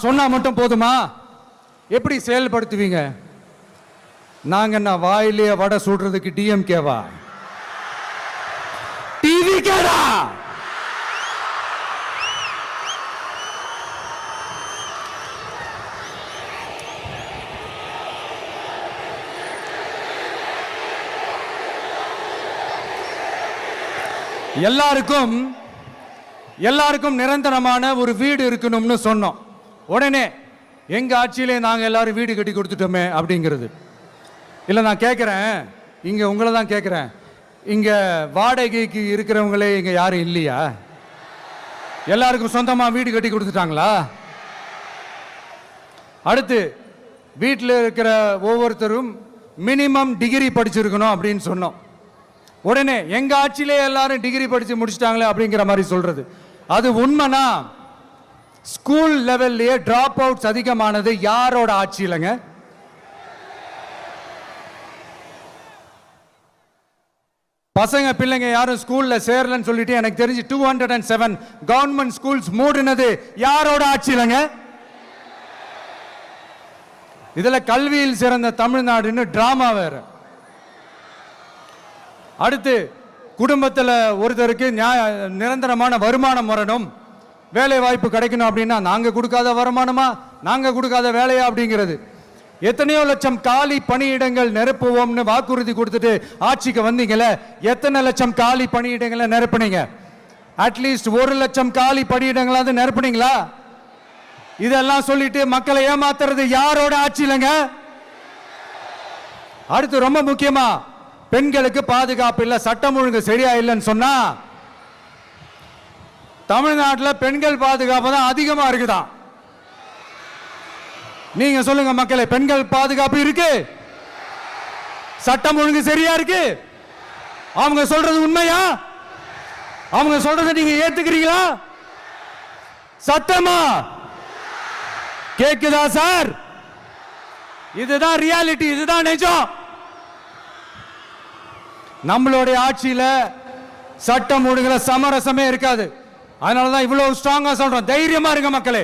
சொன்னா மட்டும் போதுமா? எப்படி செயல்படுத்துவீங்க? நாங்க என்ன வாயிலே வடை சுடுறதுக்கு டிஎம்கேவா? டிவிகேடா? எல்லாருக்கும் நிரந்தரமான ஒரு வீடு இருக்கணும்னு சொன்னோம். உடனே எங்க ஆட்சியிலே நாங்க எல்லாரும் வீடு கட்டி கொடுத்துட்டோமே அப்படிங்கிறது இல்ல. நான் கேட்கிறேன், இங்க உங்களை தான் கேட்கிறேன், இங்க வாடகைக்கு இருக்கிறவங்களே இங்க யாரும் இல்லையா? எல்லாருக்கும் சொந்தமா வீடு கட்டி கொடுத்துட்டாங்களா? அடுத்து வீட்டில் இருக்கிற ஒவ்வொருத்தரும் மினிமம் டிகிரி படிச்சிருக்கணும் அப்படின்னு சொன்னோம். உடனே எங்க ஆட்சியிலே எல்லாரும் டிகிரி படிச்சு முடிச்சிட்டாங்களே அப்படிங்கிற மாதிரி சொல்றது அது உண்மைனா? ஸ்கூல் லெவல்லையே டிராப் அவுட்ஸ் அதிகமானது யாரோட ஆட்சியிலங்க? பசங்க பிள்ளைங்க யாரும் ஸ்கூல்ல சேரலன்னு சொல்லிட்டு எனக்கு தெரிஞ்சு 207 கவர்மெண்ட் ஸ்கூல்ஸ் மூடினது யாரோட ஆட்சியிலங்க? இதுல கல்வியில் சிறந்த தமிழ்நாடுன்னு டிராமா வேற. அடுத்து குடும்பத்தில் ஒருத்தருக்கு நிரந்தரமான வருமானம் வரணும், வேலை வாய்ப்பு கிடைக்கணும் அப்படின்னா நாங்க கொடுக்காத வருமானமா, நாங்க கொடுக்காத வேலையா அப்படிங்கிறது. எத்தனையோ லட்சம் காலி பணியிடங்கள் நிரப்புவோம்னு வாக்குறுதி கொடுத்துட்டு ஆட்சிக்கு வந்தீங்களே, எத்தனை லட்சம் காலி பணியிடங்களை நிரப்புனீங்க? அட்லீஸ்ட் 1 லட்சம் காலி பணியிடங்களாவது நிரப்புனீங்களா? இதெல்லாம் சொல்லிட்டு மக்களை ஏமாத்துறது யாரோட ஆட்சியிலங்க? அடுத்து ரொம்ப முக்கியமா, பெண்களுக்கு பாதுகாப்பு இல்ல, சட்டம் ஒழுங்கு சரியா இல்லைன்னு சொன்னா தமிழ்நாட்டில் பெண்கள் பாதுகாப்பு தான் அதிகமா இருக்குதான். நீங்க சொல்லுங்க மக்களே, பெண்கள் பாதுகாப்பு இருக்கு? சட்டம் ஒழுங்கு சரியா இருக்கு? அவங்க சொல்றது உண்மையா? அவங்க சொல்றதை நீங்க ஏத்துக்கிறீங்களா? சத்தமா கேக்குதா சார்? இதுதான் ரியாலிட்டி, இதுதான் நிஜம். நம்மளுடைய ஆட்சியில சட்டம் ஒழுங்குல சமரசமே இருக்காது. அதனாலதான் இவ்வளவு ஸ்ட்ராங்கா சொல்றோம், தைரியமா இருங்க மக்களே.